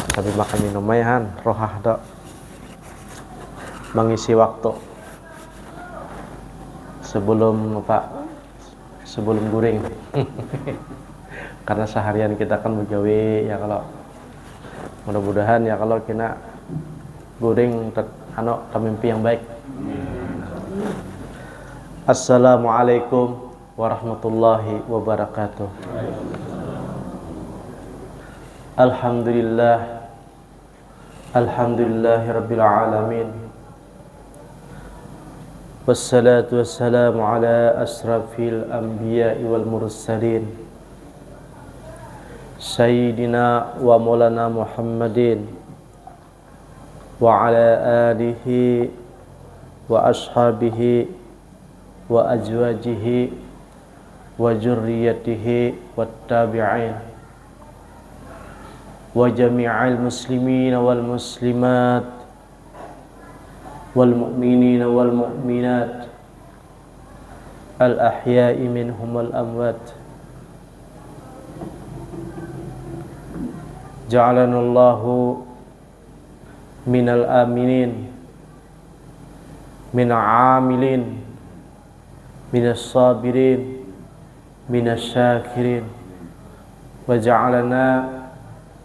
sambil makan minum han rohah dok mengisi waktu sebelum guring karena seharian kita kan begawe ya, kalau mudah-mudahan ya kalau kita guring mimpi yang baik. Assalamualaikum warahmatullahi wabarakatuh. Alhamdulillahirabbil alamin. Wassalatu wassalamu ala asrafil anbiya'i wal mursalin Sayyidina wa maulana Muhammadin wa ala alihi wa ashabihi wa azwajihi wa zurriyyatihi wat tabi'in wa jami'al muslimin wal muslimat wal mu'minin wal mu'minat al ahya'i minhum wal amwat. Ja'alanallahu minal aminin min amilin minas sabirin minas syakirin wa ja'alana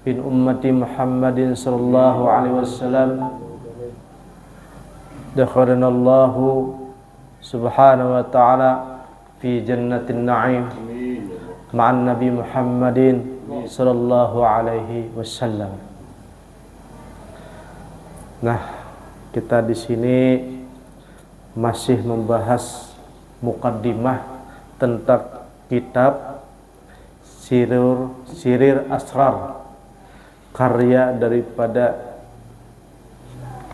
bin ummati Muhammadin sallallahu alaihi wasallam dakhalanallahu subhanahu wa ta'ala fi jannatin na'im ma'an nabi Muhammadin sallallahu alaihi wasallam. Nah, kita di sini masih membahas muqaddimah tentang kitab Sirir Asrar, karya daripada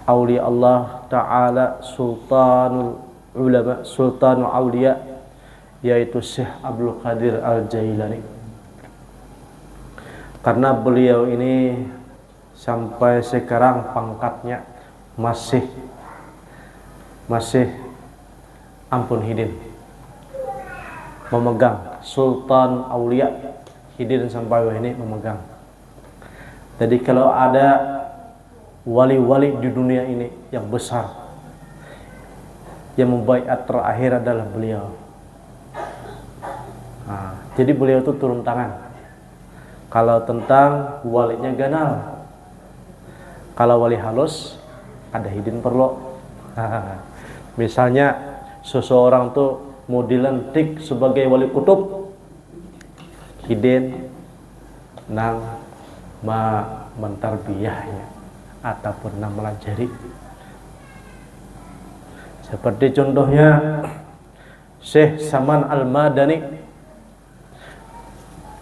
Aulia Allah Ta'ala Sultanul Ulama, Sultanul Aulia, yaitu Syekh Abdul Qadir Al-Jailani. Karena beliau ini sampai sekarang pangkatnya masih ampun hidin, memegang Sultan Aulia hidin sampai ini memegang. Jadi kalau ada wali-wali di dunia ini yang besar, yang membaiat terakhir adalah beliau. Nah, jadi beliau itu turun tangan. Kalau tentang walinya ganal, kalau wali halus ada hidin perlu. Misalnya seseorang tuh mau dilantik sebagai wali kutub, hidin nang mentarbiyahnya ataupun nang melajari. Seperti contohnya Syekh Saman Al-Madani,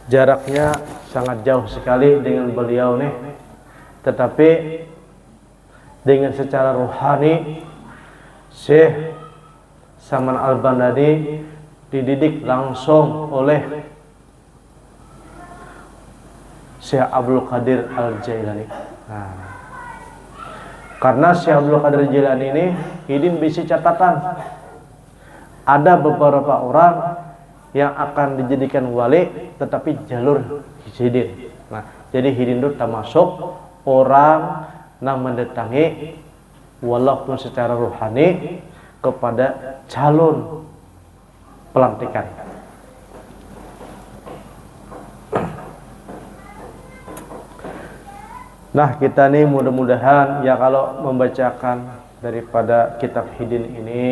jaraknya sangat jauh sekali dengan beliau nih, tetapi dengan secara rohani Syekh Saman Al-Madani dididik langsung oleh Syekh Abdul Qadir Al-Jailani. Nah, karena Syekh Abdul Qadir Al-Jailani ini hidin bisi catatan, ada beberapa orang yang akan dijadikan wali tetapi jalur hidin. Nah, jadi hidin itu termasuk orang yang mendatangi walaupun secara rohani kepada calon pelantikan. Nah, kita nih mudah-mudahan ya kalau membacakan daripada kitab hidin ini,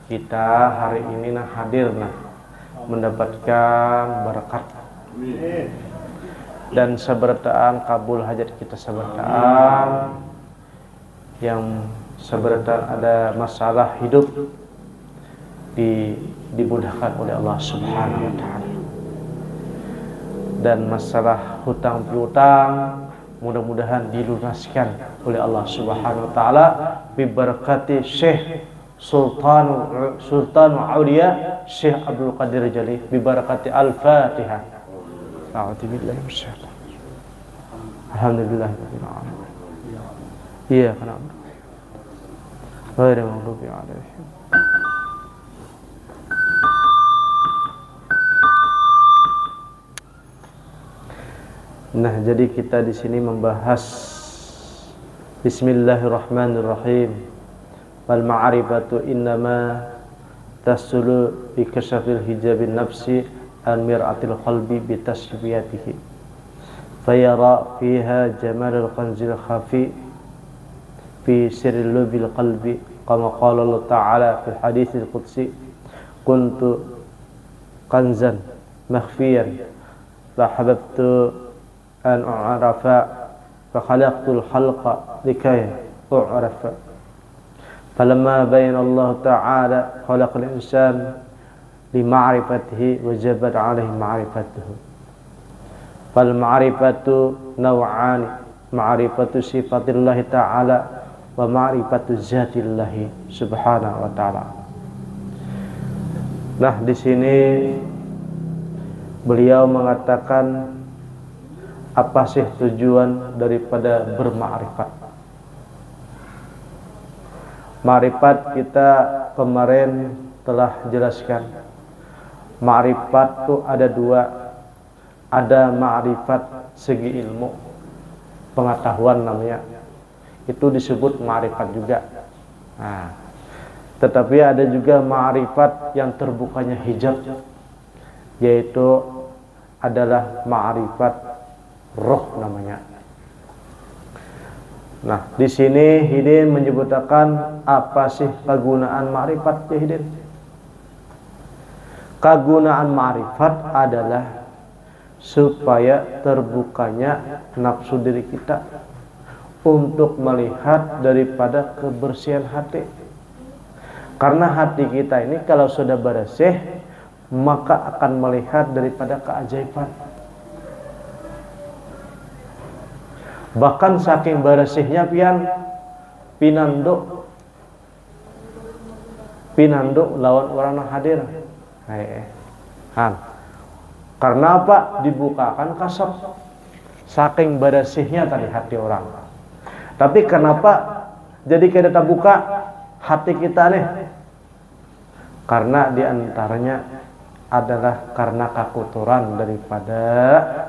kita hari ini hadir mendapatkan berkat dan sebertaan kabul hajat kita sebertaan, yang sebertaan ada masalah hidup dimudahkan oleh Allah Subhanahu wa Ta'ala, dan masalah hutang piutang mudah-mudahan dilunaskan oleh Allah Subhanahu wa Ta'ala bi barakati Syekh Sultan Aulia Syekh Abdul Qadir Jali bi barakati Al-Fatihah. A'udzubillahi minasyaitonir rajim. Alhamdulillahirabbil alamin. Iya, kana. Ghairil maghdubi 'alaihim. Nah, jadi kita di sini membahas Bismillahirrahmanirrahim. Wal ma'rifatu innama tasulu bi kasyafil hijabin nafsi an mir'atil qalbi bi tasfiyatihi. Fayara fiha jamalul kanzil khafi fi sirril lubil qalbi kama qala Allah Ta'ala fil haditsil qudsi kuntu kanzan makhfiyan fa hababtu an u'rafa fa khalaqtul khalqa likay u'rafa falamma bayana Allah Ta'ala khalaqal insan li ma'rifatihi wajabat 'alaihi ma'rifatuhu fal ma'rifatu naw'ani ma'rifatu sifatillahi ta'ala wa ma'rifatu zatillahi subhanahu wa ta'ala. Nah, di sini beliau mengatakan apa sih tujuan daripada bermakrifat? Makrifat kita kemarin telah jelaskan. Makrifat itu ada dua. Ada makrifat segi ilmu, pengetahuan namanya. Itu disebut makrifat juga. Nah, tetapi ada juga makrifat yang terbukanya hijab, yaitu adalah makrifat roh namanya. Nah, di sini Hidin menyebutkan apa sih kegunaan makrifat ya Hidin? Kegunaan makrifat adalah supaya terbukanya nafsu diri kita untuk melihat daripada kebersihan hati. Karena hati kita ini kalau sudah bersih, maka akan melihat daripada keajaiban. Bahkan saking bersihnya pinanduk lawan orang yang hadir. Karena apa? Dibukakan kasab. Saking bersihnya tadi hati orang. Tapi kenapa jadi kita terbuka hati kita nih? Karena diantaranya adalah karena kekotoran daripada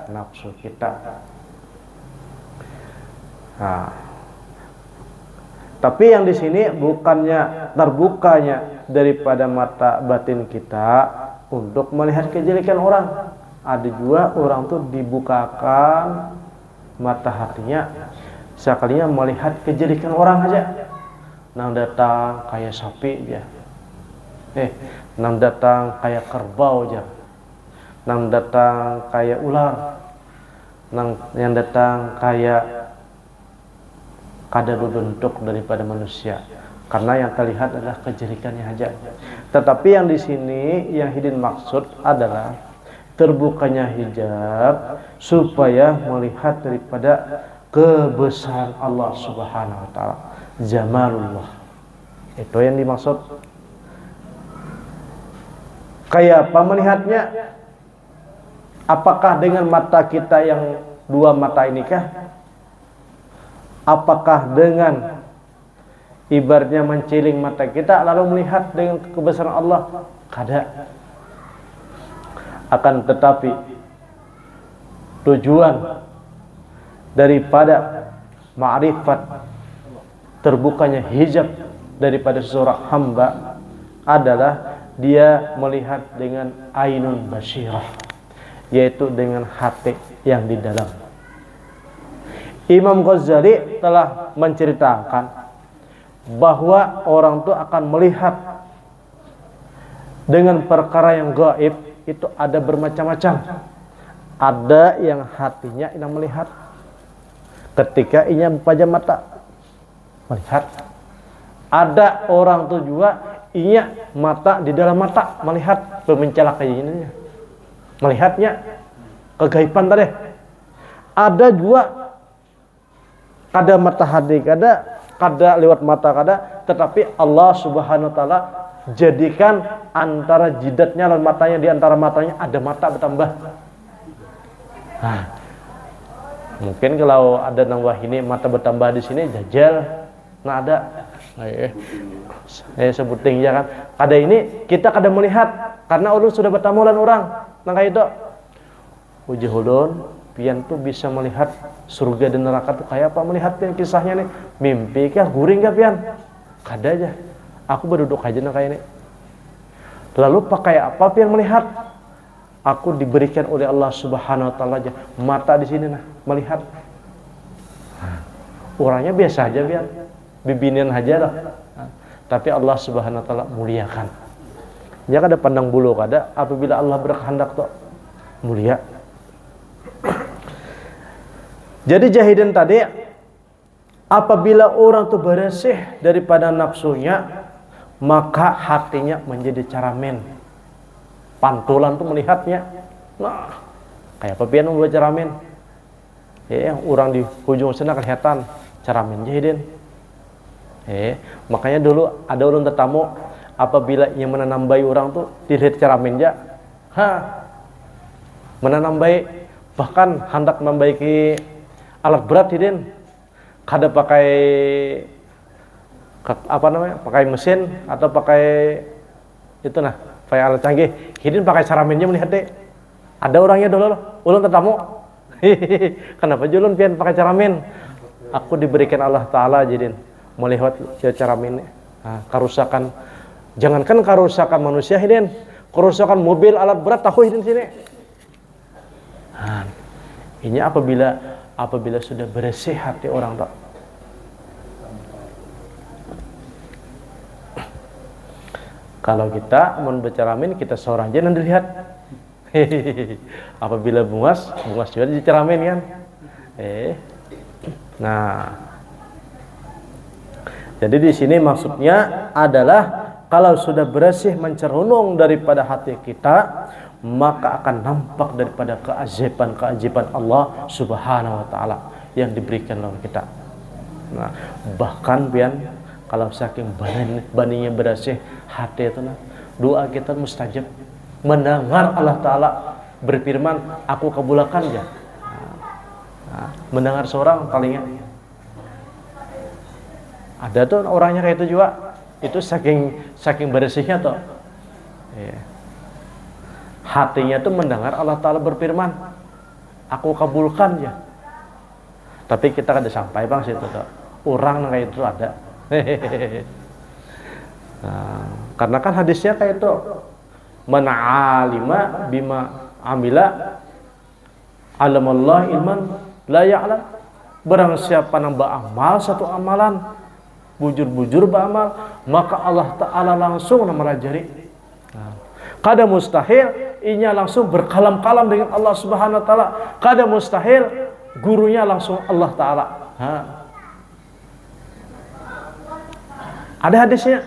nafsu kita. Nah, tapi yang di sini bukannya terbukanya daripada mata batin kita untuk melihat kejelekan orang. Ada juga orang tuh dibukakan mata hatinya sekalinya melihat kejelekan orang aja. Nang datang kayak sapi dia. Nang datang kayak kerbau aja. Nang datang kayak ular. Nang yang datang kayak kada bentuk daripada manusia. Karena yang terlihat adalah kejelekannya aja. Tetapi yang di sini yang Hidin maksud adalah terbukanya hijab supaya melihat daripada kebesaran Allah Subhanahu wa taala, jamalullah. Itu yang dimaksud. Kayak apa melihatnya? Apakah dengan mata kita yang dua mata ini kah? Apakah dengan ibaratnya menciling mata kita lalu melihat dengan kebesaran Allah? Kada. Akan tetapi tujuan daripada ma'rifat terbukanya hijab daripada seorang hamba adalah dia melihat dengan ainun basyirah, yaitu dengan hati yang di dalam. Imam Ghazali telah menceritakan bahwa orang itu akan melihat dengan perkara yang gaib. Itu ada bermacam-macam. Ada yang hatinya yang melihat ketika ia memandang mata melihat. Ada orang itu juga ia mata di dalam mata melihat pemencala keinginannya, melihatnya kegaiban tadi. Ada juga kada mata hati, kada lewat mata kada, tetapi Allah Subhanahu wa taala jadikan antara jidatnya dan matanya, di antara matanya ada mata bertambah. Nah, mungkin kalau ada nambah ini mata bertambah di sini jajal, nah ada. Saya sebutin ya kan. Kada ini kita kada melihat karena ulun sudah bertemu dengan orang. Nah kayak itu. Uji ulun pian tuh bisa melihat surga dan neraka tuh kayak apa? Melihat pian kisahnya nih, mimpi kah, guring kah pian? Kada aja, aku berduduk aja nah kayak ini. Lalu pakai apa pian melihat? Aku diberikan oleh Allah Subhanahu wa taala aja mata di sini nah, melihat. Orangnya biasa aja pian, bibinian aja lah. Tapi Allah Subhanahu wa taala muliakan. Ya kada pandang bulu kada, apabila Allah berkehendak tuh mulia. Jadi jahidin tadi, apabila orang tuh bersih daripada nafsunya, maka hatinya menjadi caramen. Pantulan tuh melihatnya. Nah, kayak apa pian membuat caramen? Ya, orang di ujung sana kelihatan caramen jahidin. Makanya dulu ada orang tetamu, apabila yang menanam bayi orang tuh dilihat caramen aja. Menanam bayi, bahkan hendak membaiki alat berat hidin, kada pakai apa namanya, pakai mesin atau pakai itu nah, pakai alat canggih, hidin pakai caramennya melihat deh. Ada orangnya dulu, ulun tetamu, kenapa julun pian pakai caramen? Aku diberikan Allah Taala jadin melihat caramen, kerusakan, jangankan kerusakan manusia hidin, kerusakan mobil alat berat tahu hidin sini. Ini apabila sudah bersih hati orang tak. Kalau kita mau berceramin, kita seorang aja nanti lihat. Apabila bungas juga diceramin kan. Nah, jadi di sini maksudnya adalah kalau sudah bersih mencerunung daripada hati kita, maka akan nampak daripada keajaiban Allah Subhanahu wa taala yang diberikan oleh kita. Nah, bahkan pian kalau saking baninya bersih hati itu nah, doa kita mustajab. Mendengar Allah Taala berfirman, aku kabulkan ya. Mendengar seorang palingnya. Ada tuh orangnya kayak itu juga. Itu saking bersihnya tuh. Hatinya tuh mendengar Allah Taala berfirman, aku kabulkan ya. Tapi kita kada sampai bang situ tuh. Orang kayak itu ada. Nah, karena kan hadisnya kayak itu, man alima bima amila alamallah ilman la ya'lam. Barang siapa nambah amal satu amalan, bujur-bujur beramal, maka Allah Ta'ala langsung merajari. Nah, kada mustahil inya langsung berkalam-kalam dengan Allah Subhanahu wa taala. Kada mustahil gurunya langsung Allah Ta'ala. Ada hadisnya.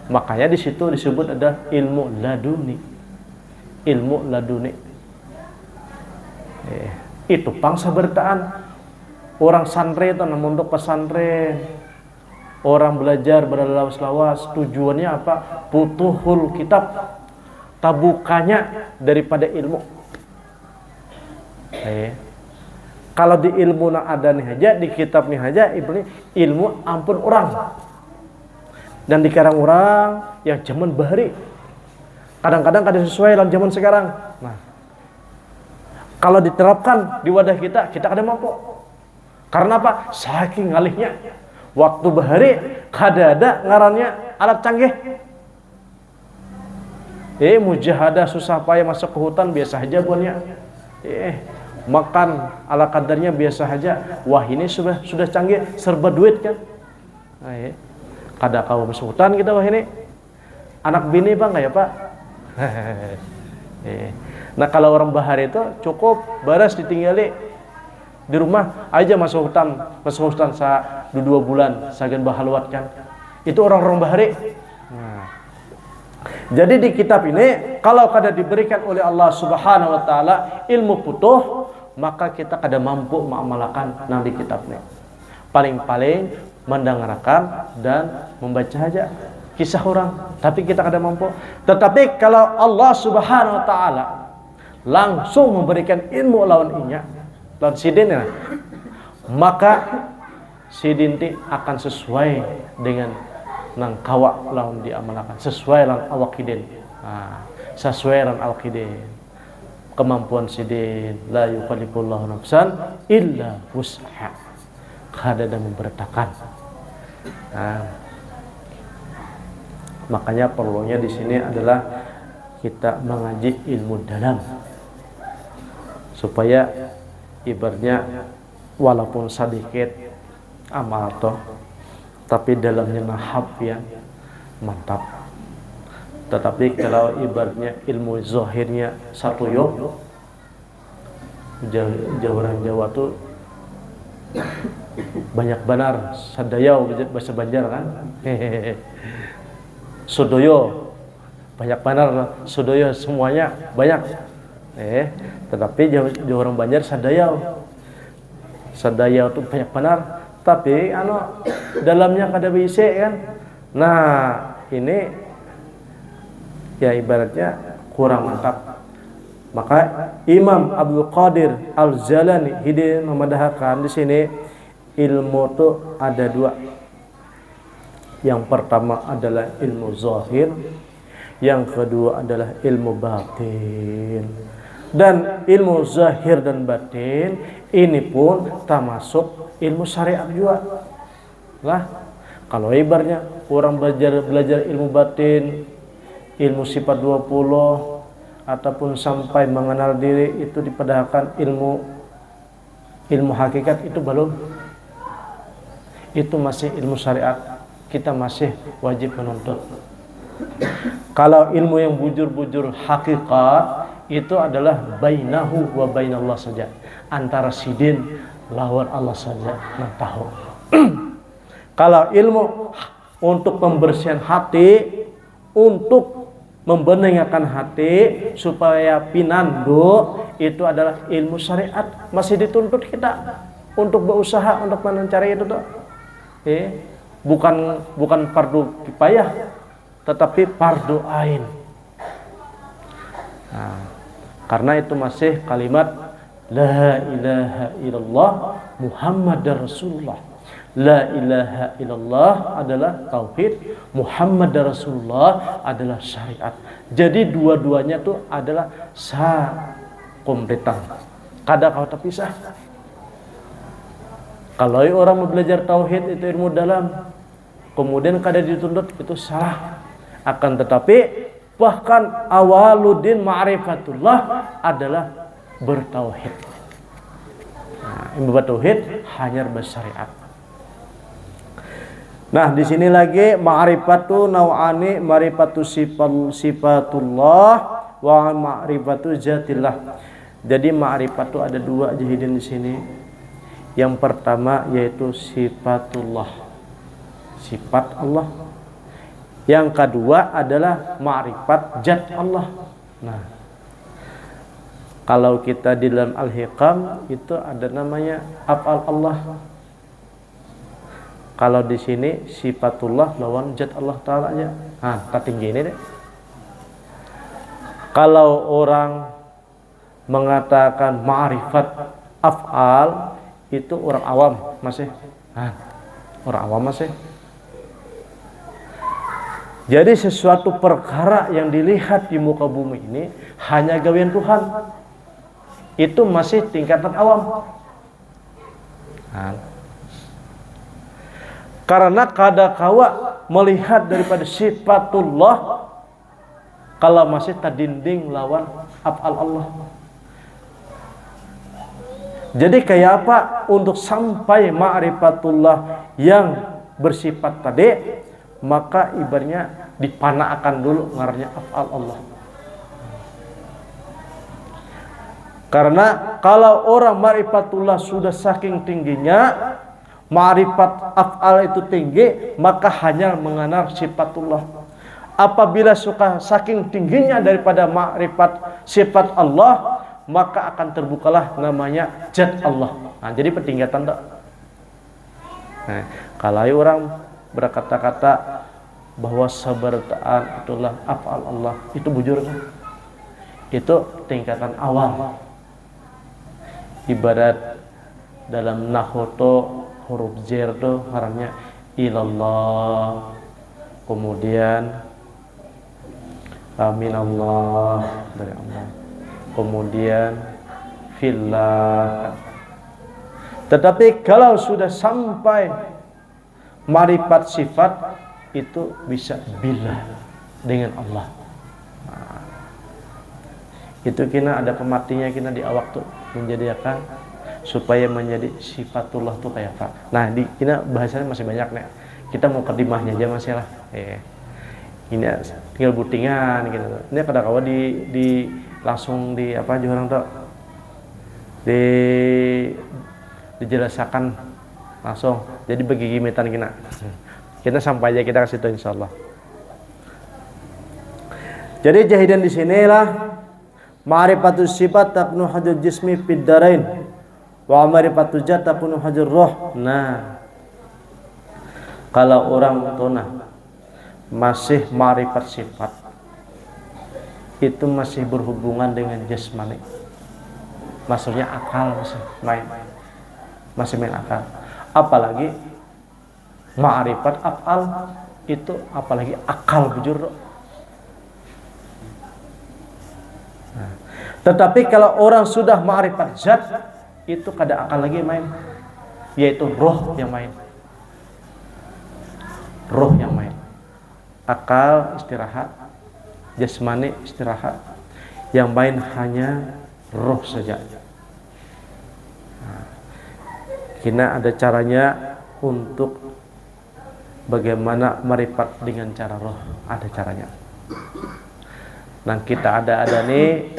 Makanya di situ disebut ada ilmu laduni. Ilmu laduni. Itu pangsa bertaan. Orang santri itu untuk pesantren. Orang belajar berlawas-lawas. Tujuannya apa? Putuhul kitab. Tabukannya daripada ilmu. Kalau di ilmu ada nih aja, di kitab nih aja, ilmu ampun orang. Dan di karang orang yang zaman bahari, kadang-kadang kada sesuai dengan zaman sekarang. Nah, kalau diterapkan di wadah kita kada mampu. Karena apa? Saking ngalihnya. Waktu bahari kada ada ngarannya alat canggih. Mujahadah susah payah masuk ke hutan biasa aja buatnya. Makan ala kadarnya biasa aja. Wah, ini sudah canggih, serba duit kan. Kada kau masuk hutan kita wah ini. Anak bini bang ya pak. Nah kalau orang bahari itu cukup baras ditinggali di rumah aja masuk hutan sa 2 bulan sagan bahaluat kan. Itu orang-orang bahari. Nah, jadi di kitab ini kalau kada diberikan oleh Allah Subhanahu wa taala ilmu putuh, maka kita kada mampu mengamalkan nang di kitab ini. Paling-paling mendengarkan dan membaca aja kisah orang, tapi kita kada mampu. Tetapi kalau Allah Subhanahu wa taala langsung memberikan ilmu lawan inya, lawan sidin, maka sidin akan sesuai dengan nang kawa lawan diamalkan, sesuai lawan awakidin. Sesuai lawan awakidin. kemampuan sidin, la yukallifullahu nafsan illa wus'aha, kada dan memberitakan. Nah, makanya perlunya di sini adalah kita mengaji ilmu dalam supaya ibaratnya walaupun sedikit amal toh, tapi dalamnya nahab yang mantap. Tetapi kalau ibaratnya ilmu zahirnya satu yok, orang Jawa tuh banyak benar sadayau bahasa Banjar kan. Sudoyo banyak benar, sudoyo semuanya banyak. Tetapi orang Banjar sadayau tuh banyak benar, tapi dalamnya kada bisa kan. Nah, ini ya ibaratnya kurang mantap. Maka Imam Abdul Qadir Al-Jalani hidayah memadahkan di sini ilmu itu ada dua. Yang pertama adalah ilmu zahir, yang kedua adalah ilmu batin. Dan ilmu zahir dan batin ini pun termasuk ilmu syariat juga. Lah, kalau ibaratnya orang belajar ilmu batin, ilmu sifat 20 ataupun sampai mengenal diri, itu dipadahkan ilmu hakikat, itu belum. Itu masih ilmu syariat, kita masih wajib menuntut. Kalau ilmu yang bujur-bujur hakikat itu adalah bainahu wa bainallah saja, antara sidin lawan Allah saja yang tahu. Kalau ilmu untuk pembersihan hati, untuk membeningkan hati supaya pinando, itu adalah ilmu syariat, masih dituntut kita untuk berusaha untuk mencari itu tuh. Bukan fardu kifayah, tetapi fardu ain. Nah, karena itu masih kalimat la ilaha illallah Muhammadar Rasulullah. La ilaha illallah adalah tauhid, Muhammadar Rasulullah adalah syariat. Jadi dua-duanya tuh adalah sakompletan, kada kau terpisah. Kalau orang mau belajar tauhid itu ilmu dalam, kemudian kada dituntut, itu salah. Akan tetapi bahkan awaluddin ma'rifatullah adalah bertauhid. Nah, ilmu bertauhid hanya bersyariat. Nah, di sini lagi ma'rifatu nau'ani, ma'rifatu sifatullah wa ma'rifatu zatillah. Jadi ma'rifatu ada dua jahidin di sini. Yang pertama yaitu sifatullah, sifat Allah. Yang kedua adalah ma'rifat zat Allah. Nah, kalau kita di dalam Al-Hikam itu ada namanya af'al Allah. Kalau di sini sifatullah lawan zat Allah Ta'ala aja. Nah, tinggi ini deh. Kalau orang mengatakan ma'rifat af'al, itu orang awam masih. Orang awam masih. Jadi sesuatu perkara yang dilihat di muka bumi ini hanya gawean Tuhan, itu masih tingkatan awam. Karena kada kawa melihat daripada sifatullah kalau masih terdinding lawan af'al Allah. Jadi kayak apa untuk sampai ma'rifatullah yang bersifat tadi, maka ibaratnya dipanaakan dulu ngaranya af'al Allah. Karena kalau orang ma'rifatullah sudah saking tingginya, ma'rifat af'al itu tinggi, maka hanya mengenal sifatullah. Apabila suka saking tingginya daripada ma'rifat sifat Allah, maka akan terbukalah namanya zat Allah. Nah, jadi pertingkatan tak. Nah, kalau orang berkata-kata bahwa sabartaan itulah af'al Allah, itu bujur kan? Itu tingkatan awal. Ibarat dalam nahwu huruf jar tuh harapnya ilallah, kemudian amin Allah dari Allah. kemudian fillah. Tetapi kalau sudah sampai marifat sifat, itu bisa billah, dengan Allah. Nah, itu kina ada pematinya kina di awak tuh, menjadikan supaya menjadi sifatullah tuh kayak apa. Nah, di kina bahasanya masih banyak nih. Kita mau kedimahnya aja masih lah. Ini tinggal butingan gitu. Ini kada kawa di langsung di apa aja orang tuh dijelaskan langsung. Jadi bagi gimitan kita sampai aja kita kasih tahu insyaallah. Jadi jahidan di sinilah ma'rifatus sifat takunu hajul jismi fid darain wa ma'rifatul zat takunu hajul roh. Nah, kalau orang tuna masih ma'rifat sifat, itu masih berhubungan dengan jasmani, maksudnya akal masih main akal. Apalagi ma'rifat af'al itu, apalagi akal bujur. Nah, tetapi kalau orang sudah ma'rifat zat, itu kada akal lagi main, yaitu roh yang main. Roh yang main. Akal istirahat, jasmani istirahat, yang main hanya roh saja. Nah, kina ada caranya untuk bagaimana marifat dengan cara roh, ada caranya. Nah, kita ada nih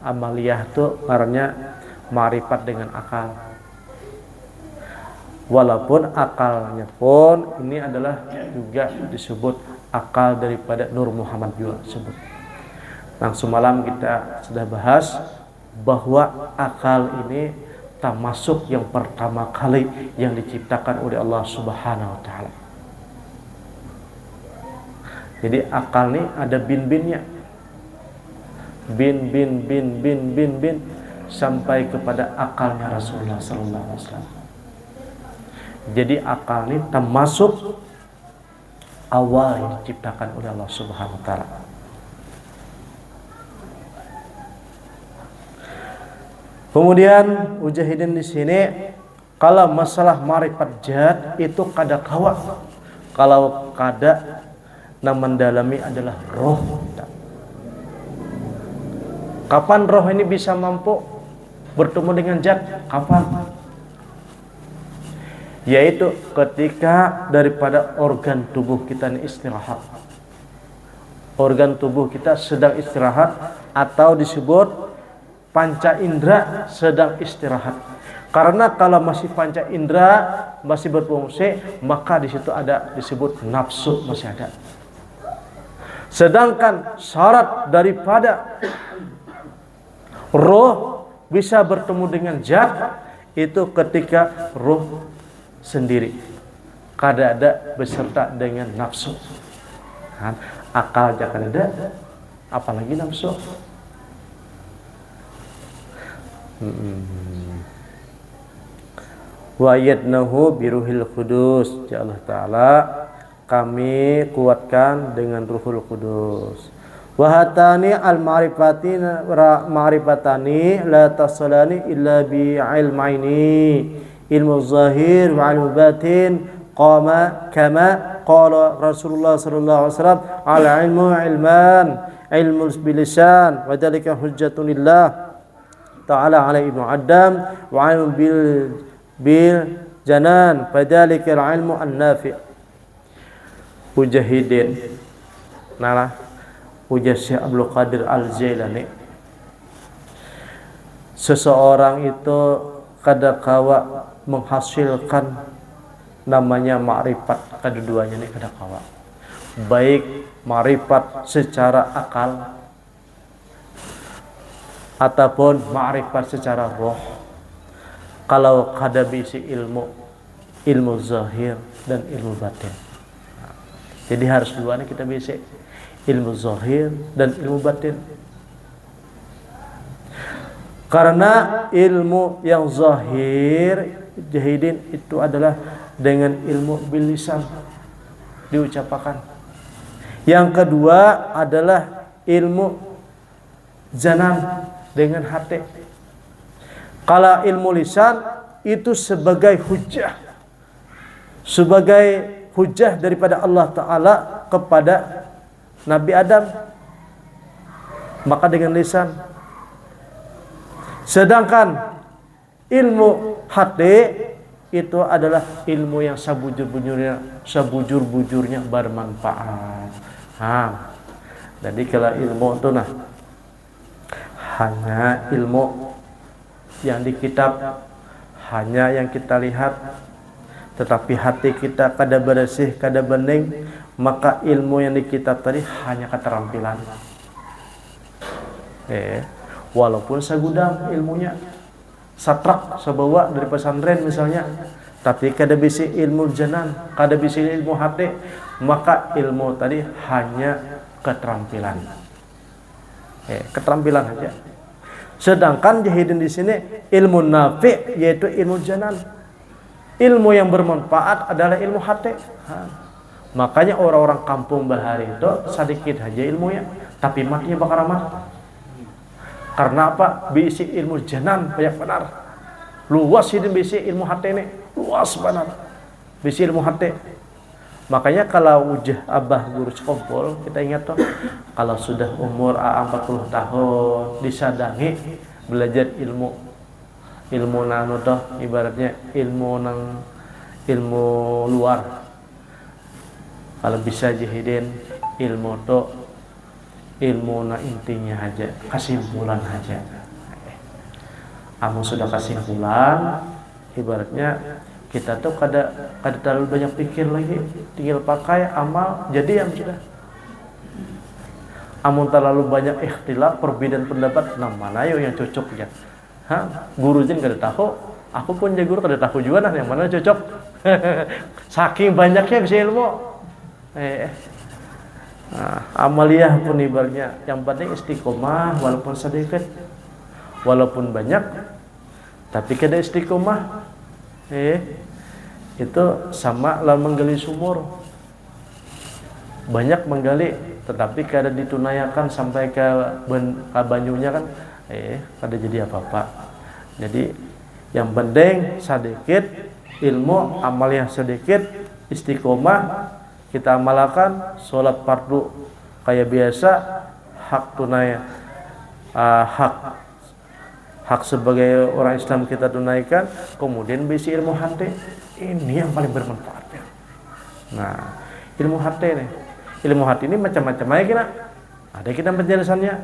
amaliyah tuh karena marifat dengan akal. Walaupun akalnya pun ini adalah juga disebut akal daripada Nur Muhammad juga disebut. Nah, semalam kita sudah bahas bahwa akal ini termasuk yang pertama kali yang diciptakan oleh Allah Subhanahu wa taala. Jadi akal ini ada bin-binnya. Bin sampai kepada akalnya Rasulullah sallallahu alaihi wasallam. Jadi akal ini termasuk awal yang diciptakan oleh Allah Subhanahu wa taala. Kemudian ujahidin di sini kalau masalah marifat zat itu kada kawa. Kalau kada yang mendalami adalah roh. Kapan roh ini bisa mampu bertemu dengan zat? Kapan? Yaitu ketika daripada organ tubuh kita ini istirahat. Organ tubuh kita sedang istirahat, atau disebut panca indera sedang istirahat. Karena kalau masih panca indera masih berfungsi, maka di situ ada disebut nafsu masih ada. Sedangkan syarat daripada roh bisa bertemu dengan zat itu ketika roh sendiri, kada ada beserta dengan nafsu. Akal jangan ada, apalagi nafsu. Wa yadnahu biruhil qudus, ya Allah Ta'ala kami kuatkan dengan Ruhul Qudus. Wahatani al-ma'rifatani la tasalani illa bi ilmaini, ilmu zahir wa ilmu batin, kama qala Rasulullah sallallahu alaihi wasallam, al ilmu ilman, ilmu bilisan wa dzalika hujjatulillah ta'ala ala ibnu Adam, wa ilmu bil janan fadzalika al ilmu an-nafi'. Mujahidin nala ujar Syekh Abdul Qadir Al-Jailani, seseorang itu kadakawa menghasilkan namanya ma'rifat, kedua-duanya ini kadakawa, baik ma'rifat secara akal ataupun ma'rifat secara roh. Kalau kada bisi ilmu zahir dan ilmu batin. Jadi harus dua nih kita bisa, ilmu zahir dan ilmu batin. Karena ilmu yang zahir jahidin itu adalah dengan ilmu bil lisan, diucapkan. Yang kedua adalah ilmu janan, dengan hati. Kalau ilmu lisan itu sebagai hujah daripada Allah Ta'ala kepada Nabi Adam, maka dengan lisan. Sedangkan ilmu hati itu adalah ilmu yang sebujur-bujurnya bermanfaat. Jadi kalau ilmu itu hanya ilmu yang di kitab, hanya yang kita lihat, tetapi hati kita kada bersih, kada bening, maka ilmu yang di kitab tadi hanya keterampilan. Walaupun segudang ilmunya, satrak sebawa dari pesantren misalnya, tapi kada bisi ilmu janan, kada bisi ilmu hati, maka ilmu tadi hanya keterampilan. Keterampilan saja. Sedangkan jahidin di sini ilmu nafi, yaitu ilmu janan. Ilmu yang bermanfaat adalah ilmu hati. Makanya orang-orang kampung bahari itu sedikit saja ilmunya, tapi matinya bakal amat. Karena apa? Bisi ilmu janan banyak benar. Luas ini bisi ilmu hati ini, luas benar. Bisi ilmu hati. Makanya kalau ujah abah guru sekompol, kita ingat toh, kalau sudah umur 40 tahun disadangi belajar ilmu nanu toh, ibaratnya ilmu luar. Kalau bisa jahidin ilmu toh, ilmu intinya aja, kesimpulan aja. Kamu sudah kesimpulan, ibaratnya kita tuh kada terlalu banyak pikir lagi, tinggal pakai amal jadi yang sudah. Amun terlalu banyak ikhtilaf, perbedaan pendapat, mana yang cocok ya? Guru jen kada tahu, aku pun jadi guru kada tahu juga yang mana cocok. Saking banyaknya bisa ilmu. Amaliyah pun ibaratnya, yang penting istiqomah walaupun sedikit, walaupun banyak, tapi kada istiqomah. Itu sama lah menggali sumur, banyak menggali tetapi kada ditunaikan sampai ke banyunya kan, kada jadi apa-apa. Jadi yang penting sedikit ilmu, amal yang sedikit, istiqomah kita amalkan, sholat fardu kayak biasa, hak tunai, hak sebagai orang Islam kita tunaikan, kemudian bisi ilmu hati, ini yang paling bermanfaat. Nah, ilmu hati ini macam-macam aja kita. Ada kita penjelasannya.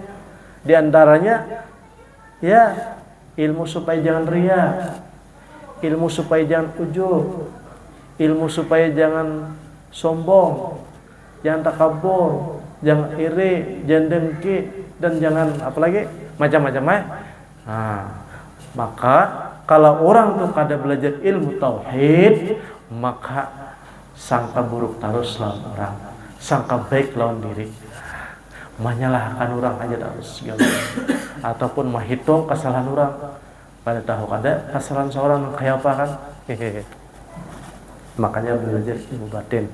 Di antaranya ya ilmu supaya jangan ria, ilmu supaya jangan ujub, ilmu supaya jangan sombong, jangan takabur, jangan iri, jangan dengki, dan jangan apalagi macam-macam aja. Maka kalau orang tuh kada belajar ilmu tauhid, maka sangka buruk terus lawan orang, sangka baik lawan diri, menyalahkan orang aja terus segala, ataupun menghitung kesalahan orang, pada tahu kada kesalahan seorang kayak apa kan. Makanya belajar ilmu batin.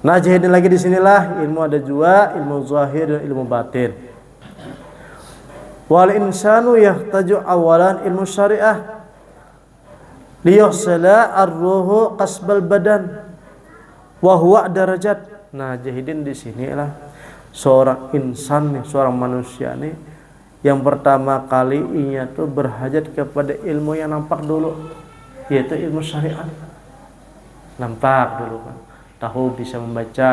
Nah, jahidin lagi di sinilah ilmu ada dua, ilmu zahir dan ilmu batin. Wal insanu yahtaju awalan ilmu syariah liyahsala ar-ruhu qasbal badan wa huwa darajat. Nah, jahidin di sinilah seorang insan nih, seorang manusia nih, yang pertama kali ia tuh berhajat kepada ilmu yang nampak dulu, yaitu ilmu syariat. Nampak dulu kan, tahu bisa membaca,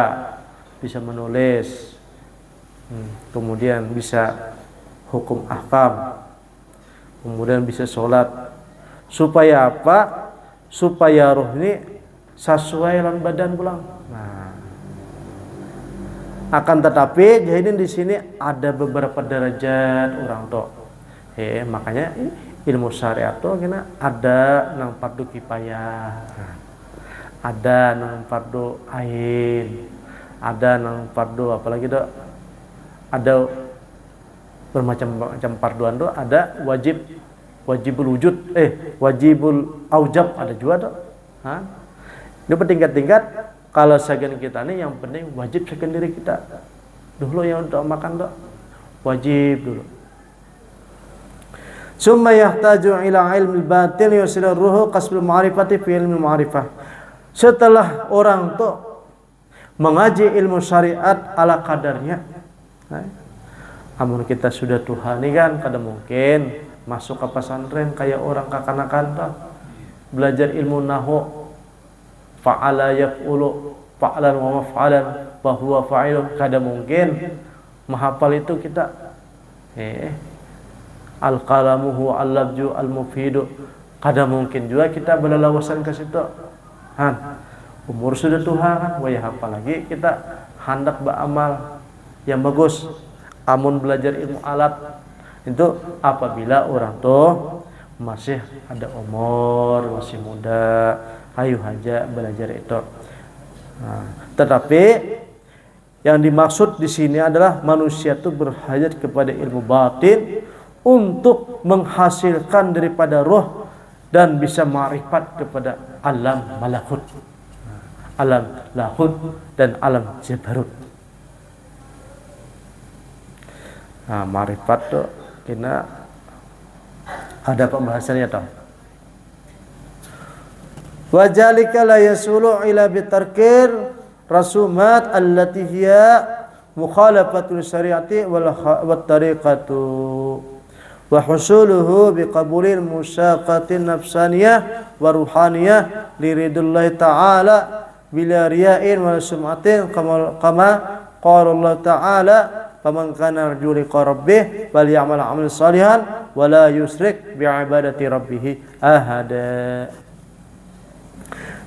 bisa menulis, kemudian bisa hukum ahkam, kemudian bisa sholat. Supaya apa? Supaya roh ini sesuai dengan badan pulang. Nah, akan tetapi jahidin di sini ada beberapa derajat orang tua. Makanya ilmu syariat tuh kena ada nang fardu kifayah, ada nang fardu ain, ada nang fardu apalagi tuh, ada bermacam-macam farduan tuh, ada wajibul wujud, wajibul aujab ada juga tuh. Ini bertingkat-tingkat. Kalau segan kita nih yang penting wajib segan diri kita dulu, yang untuk makan tuh wajib dulu. Summa yahtaju ila ilmi batin yusilu ruhu kasbil ma'rifati fi ilmi ma'rifah. Setelah orang tuh mengaji ilmu syariat ala kadarnya, amun kita sudah tuhani kan, kada mungkin masuk ke pesantren kayak orang kakana-kanta belajar ilmu nahu fa'ala yaf'ulu fa'lan wa maf'alan bahwa fa'ilun, kada mungkin menghafal itu kita al-qalamu huwa al-labju al-mufidu, kada mungkin juga kita berlawasan ke situ. Umur sudah tua kan, waya hafal lagi kita hendak beramal yang bagus. Amun belajar ilmu alat itu apabila orang tuh masih ada umur, masih muda, ayo aja belajar itu. Tetapi yang dimaksud di sini adalah manusia itu berhajat kepada ilmu batin untuk menghasilkan daripada roh dan bisa ma'rifat kepada alam malakut, alam lahut dan alam jabarut. Ma'rifat tuh kena ada pembahasannya tau. Wajalika la yasulu ila bitarkir rasumat allati hiya mukhalafatul syariati wal tariqatu wa husuluhu biqabulil musyaqatin nafsaniyah wa ruhaniyah liridillahi ta'ala bila riya'in wa sum'atin kama qala Allah ta'ala faman kana yarju liqa rabbih falyamal 'amalan shalihan wa la yusyrik bi'ibadati rabbih ahada.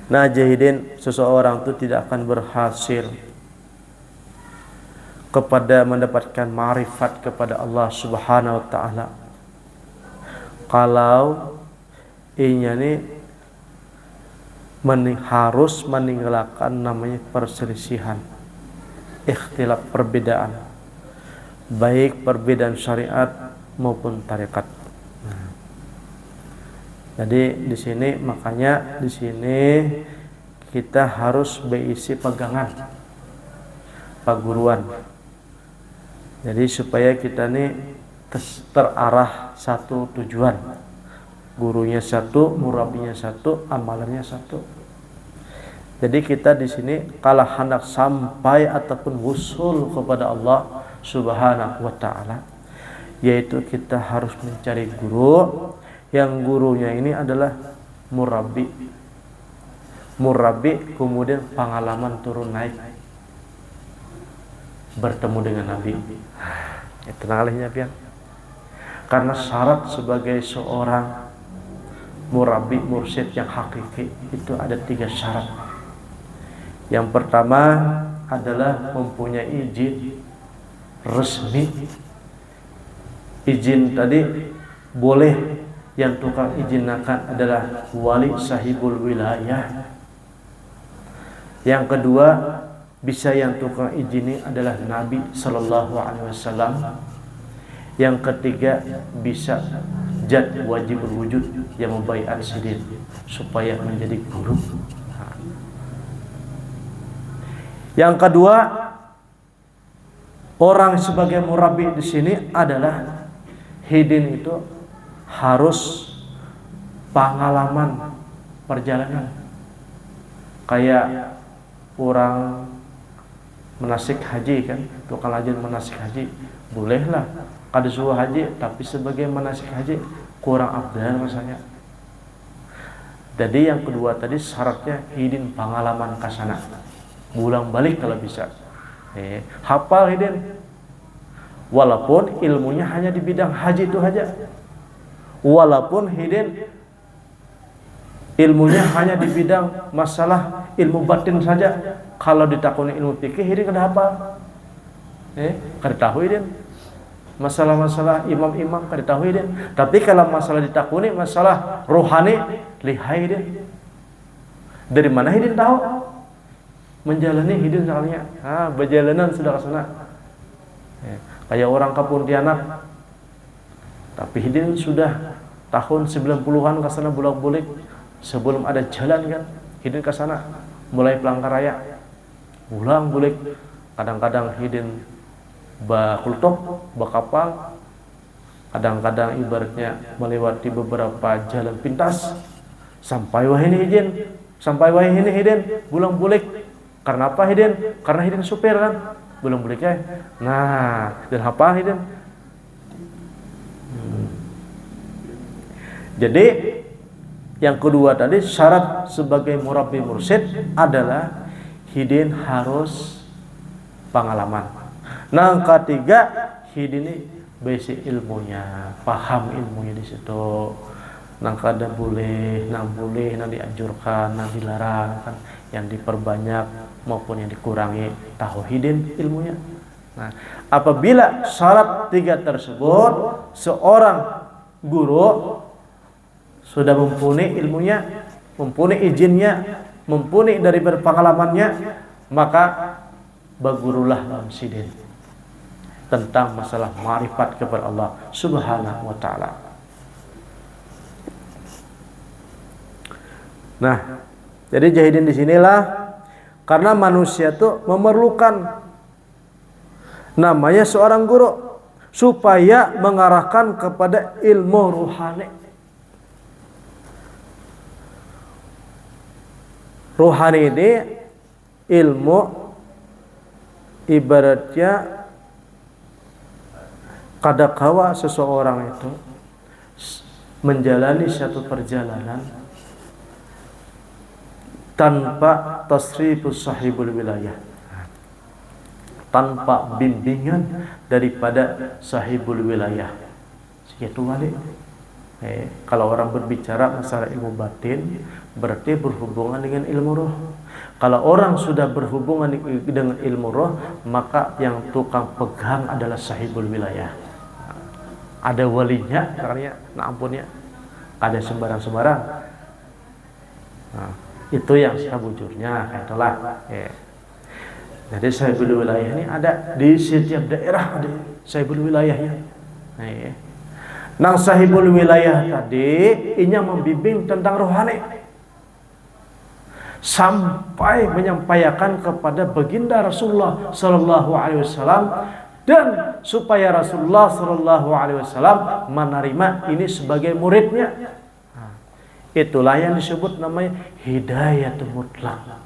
Nah, jahidin, seseorang itu tidak akan berhasil kepada mendapatkan ma'rifat kepada Allah Subhanahu wa taala kalau inya nih harus meninggalkan namanya perselisihan, ikhtilaf, perbedaan, baik perbedaan syariat maupun tarekat. Jadi di sini makanya di sini kita harus berisi pegangan paguruan. Jadi supaya kita nih terarah satu tujuan. Gurunya satu, murabinya satu, amalannya satu. Jadi kita di sini kalau hendak sampai ataupun wusul kepada Allah Subhanahu wa taala, yaitu kita harus mencari guru yang gurunya ini adalah murabi. Murabi kemudian pengalaman turun naik bertemu dengan Nabi. Tenang alihnya pian. Karena syarat sebagai seorang murabi mursyid yang hakiki itu ada 3 syarat. Yang pertama adalah mempunyai izin resmi. Izin tadi boleh, yang tukang izinakan adalah wali sahibul wilayah. Yang kedua, bisa yang tukang izini adalah Nabi sallallahu alaihi wasallam. Yang ketiga, bisa zat wajibul wujud yang membaiat sidin supaya menjadi guru. Yang kedua, orang sebagai murabi di sini adalah hidin itu harus pengalaman perjalanan. Kayak orang menasik haji kan, tukang lajin menasik haji, bolehlah kada suruh haji, tapi sebagai menasik haji kurang afdal rasanya. Jadi yang kedua tadi syaratnya hidin pengalaman kasana, pulang balik kalau bisa. Hafal hidin, walaupun ilmunya hanya di bidang haji itu saja. Walaupun hidin ilmunya hanya di bidang masalah ilmu batin saja. Kalau ditakuni ilmu fikih hidin kada hafal. Kada tahu hidin. Masalah-masalah imam-imam kada tahu hidin. Tapi kalau masalah ditakuni masalah rohani lihai hidin. Dari mana hidin tahu? Menjalani hidin soalnya. Berjalanan sudah ke sana. Kayak orang ke Pontianak, tapi hidin sudah tahun 90-an ke sana bolak-balik sebelum ada jalan kan. Hidin ke sana mulai Palangkaraya. Pulang-balik kadang-kadang hidin ba kultok, ba kapal Kadang-kadang ibaratnya melewati beberapa jalan pintas, sampai wah ini hidin, sampai wah ini hidin, bulang bulik. Karena apa hidin? Karena hidin supir kan, bulang bulik ya. Nah, dan apa hidin? Jadi yang kedua tadi syarat sebagai murabbi mursyid adalah hidin harus pengalaman. Nah, yang ketiga hidin ini basic ilmunya, paham ilmunya di situ. Nang kada boleh, nang dianjurkan, nang dilarang kan, yang diperbanyak maupun yang dikurangi, tahu hidin ilmunya. Nah, apabila syarat tiga tersebut seorang guru sudah mumpuni ilmunya, mumpuni izinnya, mumpuni dari berpengalamannya, maka bergurulah dalam sidin tentang masalah ma'rifat kepada Allah Subhanahu wa taala. Nah, jadi jahidin di sinilah karena manusia itu memerlukan namanya seorang guru supaya mengarahkan kepada ilmu ruhani. Ruhani ini ilmu ibaratnya kadangkala seseorang itu menjalani satu perjalanan tanpa tasrifus sahibul wilayah, tanpa bimbingan daripada sahibul wilayah, yaitu wali. Kalau orang berbicara masalah ilmu batin berarti berhubungan dengan ilmu roh. Kalau orang sudah berhubungan dengan ilmu roh, maka yang tukang pegang adalah sahibul wilayah. Ada walinya, karena nah ampunnya, ada sembarang-sembarang. Nah, itu yang sebujurnya, itulah. Jadi sahibul wilayah ini ada di setiap daerah, ada sahibul wilayahnya. Nah, sahibul wilayah tadi inya membimbing tentang rohani sampai menyampaikan kepada baginda Rasulullah sallallahu alaihi wasallam, dan supaya Rasulullah sallallahu alaihi wasallam menerima ini sebagai muridnya. Itulah yang disebut namanya hidayatul mutlak,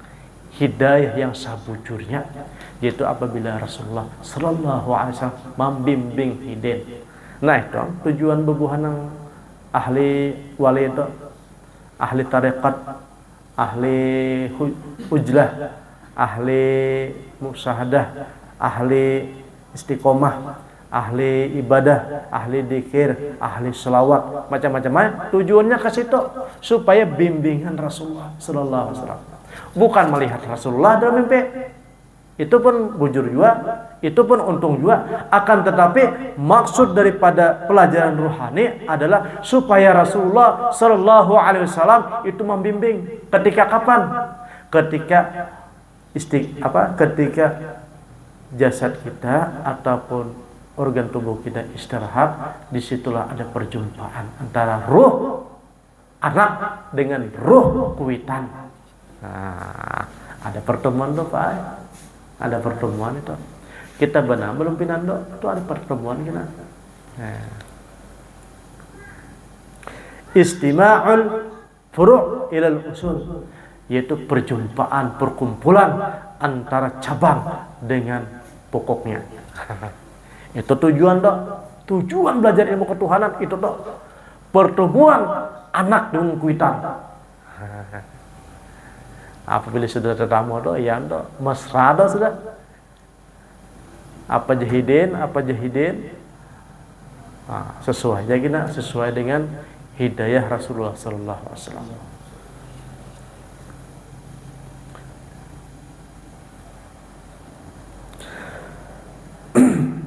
hidayah yang sabujurnya, yaitu apabila Rasulullah sallallahu alaihi wasallam membimbing hidayah. Nah, itu tujuan bebuhan ahli wali itu, ahli tarekat, ahli ujlah, ahli musyahadah, ahli istiqomah, ahli ibadah, ahli dzikir, ahli selawat, macam-macam. Tujuannya ke situ supaya bimbingan Rasulullah sallallahu alaihi wasallam. Bukan melihat Rasulullah dalam mimpi. Itu pun bujur juga, itu pun untung juga. Akan tetapi maksud daripada pelajaran ruhani adalah supaya Rasulullah sallallahu alaihi wasallam itu membimbing. Ketika kapan? Ketika ketika jasad kita ataupun organ tubuh kita istirahat, disitulah ada perjumpaan antara ruh anak dengan ruh kuitan. Nah, ada pertemuan tuh Pak. Ada pertemuan itu. Kita benar belum pinando, itu ada pertemuan kita. Istima'ul furu' ilal usul, yaitu perjumpaan, perkumpulan antara cabang dengan pokoknya. Itu tujuan dok. Tujuan belajar ilmu ketuhanan itu dok. Pertemuan anak dengan kuitan. Apabila sudah tetamu dok, ya dok, mesra dok sudah. Apa jahidin, sesuai aja kita, sesuai dengan hidayah Rasulullah sallallahu alaihi wasallam.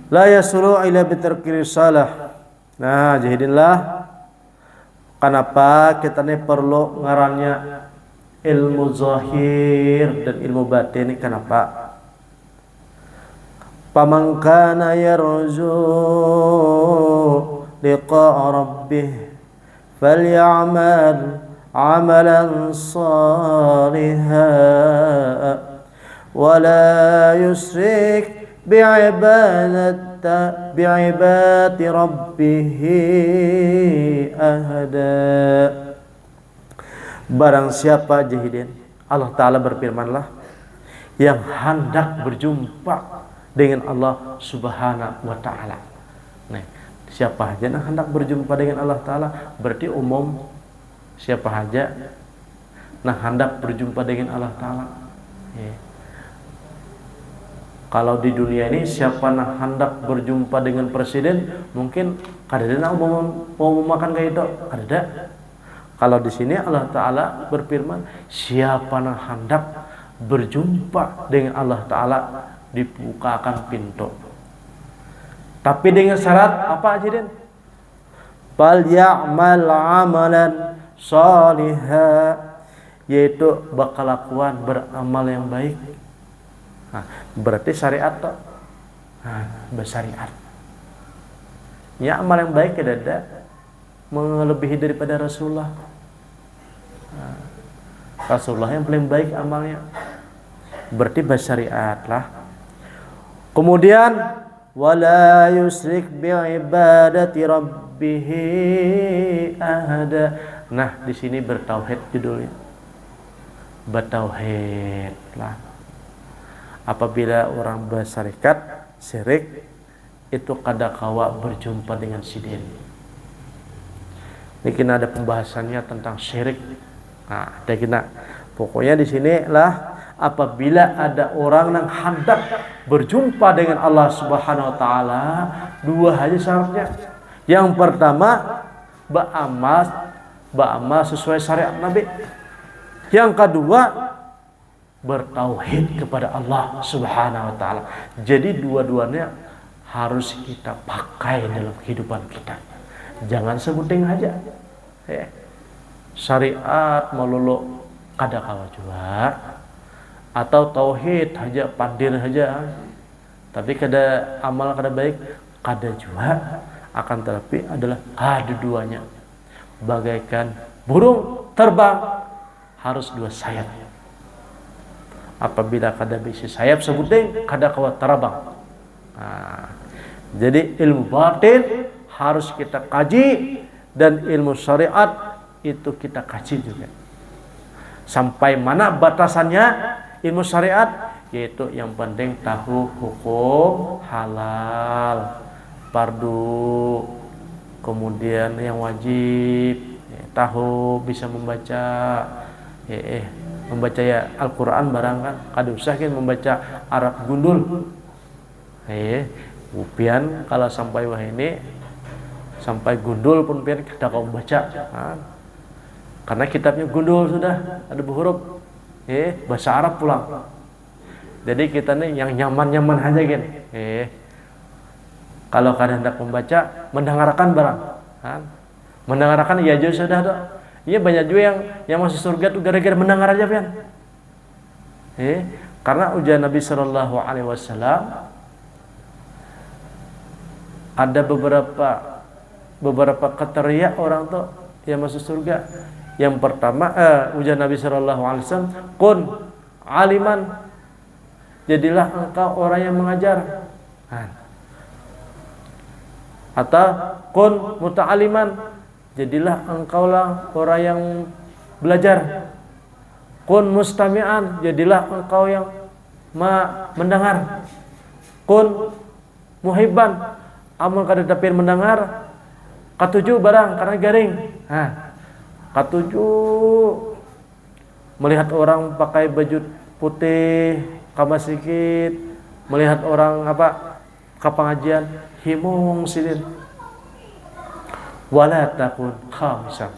La yasulu ila bitarki risalah. Nah, jahidinlah. Kenapa kita ini perlu ngarannya ilmu zahir dan ilmu batin ini? Kenapa? Faman kana yarju liqa'a rabbih falyamal amalan salihan wa la yusrik bi'ibadati bi'ibadi rabbih ahada. Barang siapa jahidin, Allah Ta'ala berfirmanlah, yang hendak berjumpa dengan Allah Subhanahu wa Ta'ala. Nah, siapa aja yang hendak berjumpa dengan Allah Ta'ala, berarti umum siapa aja nah hendak berjumpa dengan Allah Ta'ala. Kalau di dunia ini siapa nah hendak berjumpa dengan presiden, mungkin kadang mau makan kayak itu, ada. Kalau di sini Allah Ta'ala berfirman, siapa yang hendak berjumpa dengan Allah Ta'ala, dibukakan pintu. Tapi dengan syarat apa aja, Den? Bal ya'mal amalan salihah, yaitu bakal lakukan beramal yang baik. Nah, berarti syariat toh. Nah, bersyariat. Ya, amal yang baik ada melebihi daripada Rasulullah. Nah, Rasulullah yang paling baik amalnya, berarti bersyariat lah. Kemudian wala yusrik bi'ibadati rabbih ahada. Nah, di sini bertauhid judulnya. Bertauhid lah. Apabila orang bersyarikat, syirik, itu kadakawa berjumpa dengan sidin. Mungkin ada pembahasannya tentang syirik. Nah, pokoknya di sini lah, apabila ada orang yang hendak berjumpa dengan Allah Subhanahu wa Ta'ala, dua aja syaratnya. Yang pertama, beramal sesuai syariat Nabi. Yang kedua, bertauhid kepada Allah Subhanahu wa Ta'ala. Jadi dua-duanya harus kita pakai dalam kehidupan kita. Jangan sebuting aja. Syariat melulu kada kawa juga, atau tauhid aja pandir aja, tapi kada amal kada baik kada juga. Akan tetapi adalah kedua-duanya bagaikan burung terbang, harus dua sayap. Apabila kada bisa sayap sebuting, kada kawa terbang. Nah, jadi ilmu batin harus kita kaji, dan ilmu syariat itu kita kaji juga. Sampai mana batasannya ilmu syariat? Yaitu yang penting tahu hukum halal, fardu, kemudian yang wajib, tahu bisa membaca, membaca ya Al-Quran barang kan, kada usah kan membaca Arab gundul. Pian kalau sampai wah ini sampai gundul pun pian kita kau baca, karena kitabnya gundul sudah ada huruf bahasa Arab pulang. Jadi kita nih yang nyaman-nyaman aja kan. Kalau kalian hendak membaca, mendengarkan barang, mendengarkan ya jauh sudah tuh. Iya, banyak juga yang masuk surga tuh gara-gara mendengar aja pian. Karena ujian Nabi Shallallahu Alaihi Wasallam ada beberapa kriteria orang tuh yang masuk surga. Yang pertama, ujian Nabi Shallallahu Alaihi Wasallam, kun aliman, jadilah engkau orang yang mengajar. Atau kun muta'aliman, jadilah engkaulah orang yang belajar. Kun mustami'an, jadilah engkau yang mendengar. Kun muhibban, amun kada tapi mendengar. Katujuh barang karena garing. Katujuh, melihat orang pakai baju putih kama sikit, melihat orang ke pengajian himung sidin. Wala takun khamisan,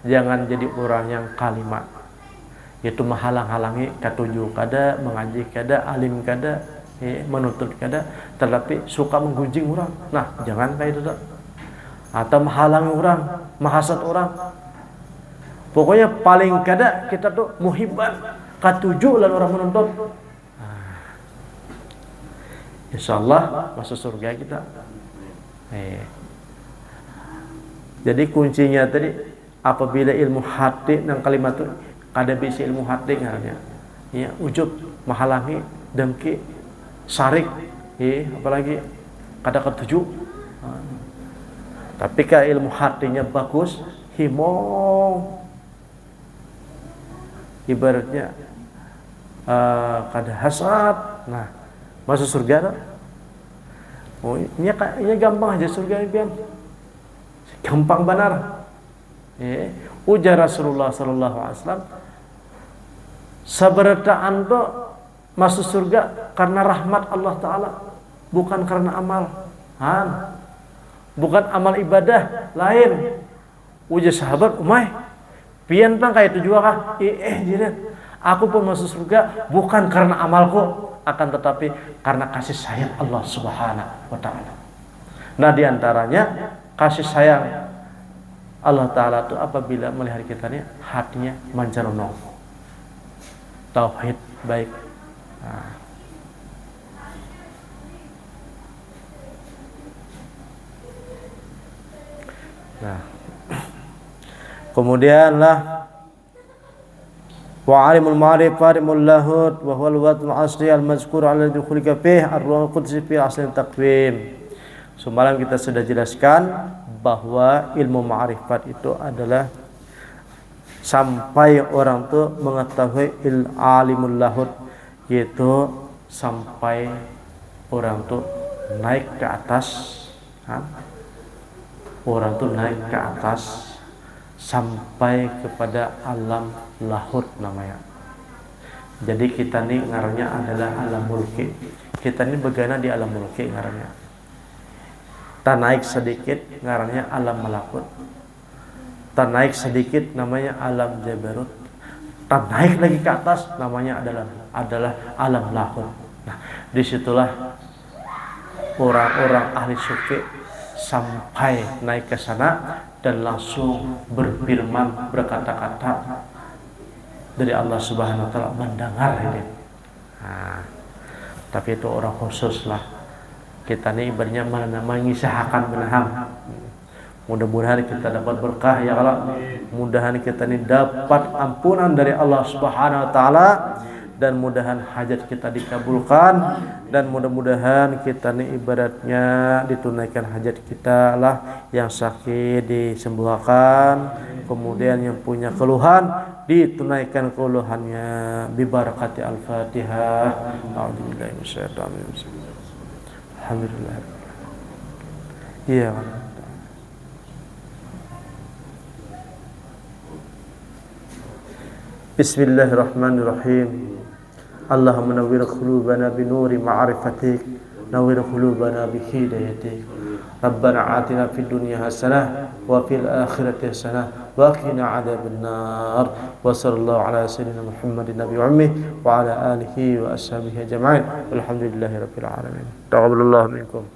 jangan jadi orang yang kalimat, yaitu menghalang-halangi katujuh, kada mengaji, kada alim, kada menuntut, kada, tetapi suka menggunjing orang. Nah, jangan kayak itu. Atau menghalangi orang, menghasad orang. Pokoknya paling kada kita tuh muhibban, katujuh lalu orang menuntut. Insyaallah masuk surga kita. Jadi kuncinya tadi, apabila ilmu hati dan kalimat itu kada bisa ilmu hati ngaranya. Ya, ujub, menghalangi, dengki, syarik, apalagi kada ketujuh. Tapi kalau ilmu hatinya bagus, himong, ibaratnya kada hasad, nah masuk surga. Oh, ini gampang aja surga ini, gampang benar. Ujar Rasulullah sallallahu alaihi wasallam, sabarataan tuh masuk surga karena rahmat Allah Ta'ala, bukan karena amal. Bukan amal ibadah lain. Ujar sahabat, umay, pian pang kayak itu juga kah? Jiran, aku pun masuk surga bukan karena amalku, akan tetapi karena kasih sayang Allah Subhanahu wa Ta'ala. Nah, diantaranya kasih sayang Allah Ta'ala itu apabila melihat kita nih hatinya mancarono, tauhid baik. Nah, kemudian lah wa alimul ma'rif farimul lahud wa huwal wadul asli al mazkur ala dukhulika fih ar-ruhul qudsi fi asli taqwim. Semalam kita sudah jelaskan bahwa ilmu ma'rifat itu adalah sampai orang tuh mengetahui alimul lahud, yaitu sampai orang tuh naik ke atas, orang tuh naik ke atas sampai kepada alam lahud namanya. Jadi kita nih ngarannya adalah alam mulki. Kita nih begana di alam mulki ngarannya. Tak naik sedikit ngarannya alam malakut. Tak naik sedikit namanya alam jabarut. Tak naik lagi ke atas namanya adalah alam lahud. Nah, disitulah orang-orang ahli sufi sampai naik ke sana dan langsung berfirman, berkata-kata dari Allah Subhanahu wa Ta'ala, mendengar ini. Nah, tapi itu orang khusus lah. Kita ini ibaratnya mengisahkan menahan. Mudah-mudahan kita dapat berkah ya Allah. Mudahan kita ini dapat ampunan dari Allah Subhanahu wa Ta'ala, dan mudahan hajat kita dikabulkan, dan mudah-mudahan kita nih ibaratnya ditunaikan hajat kita lah, yang sakit disembuhkan, kemudian yang punya keluhan ditunaikan keluhannya bi barakati al-Fatihah. A'udzubillahi minasyaitonir rajim. Alhamdulillah. Iya. Bismillahirrahmanirrahim. Allahumma nawwir qulubana bi nuri ma'rifatik, nawwir qulubana bi hidayatik. Rabbana atina fid dunya hasanah wa fil akhirati hasanah wa qina adzaban nar. Wa sallallahu ala sayyidina Muhammadin nabiyyi ummi wa ala alihi wa ashabihi ajma'in. Walhamdulillahirabbil alamin. Taqabbalallahu minkum.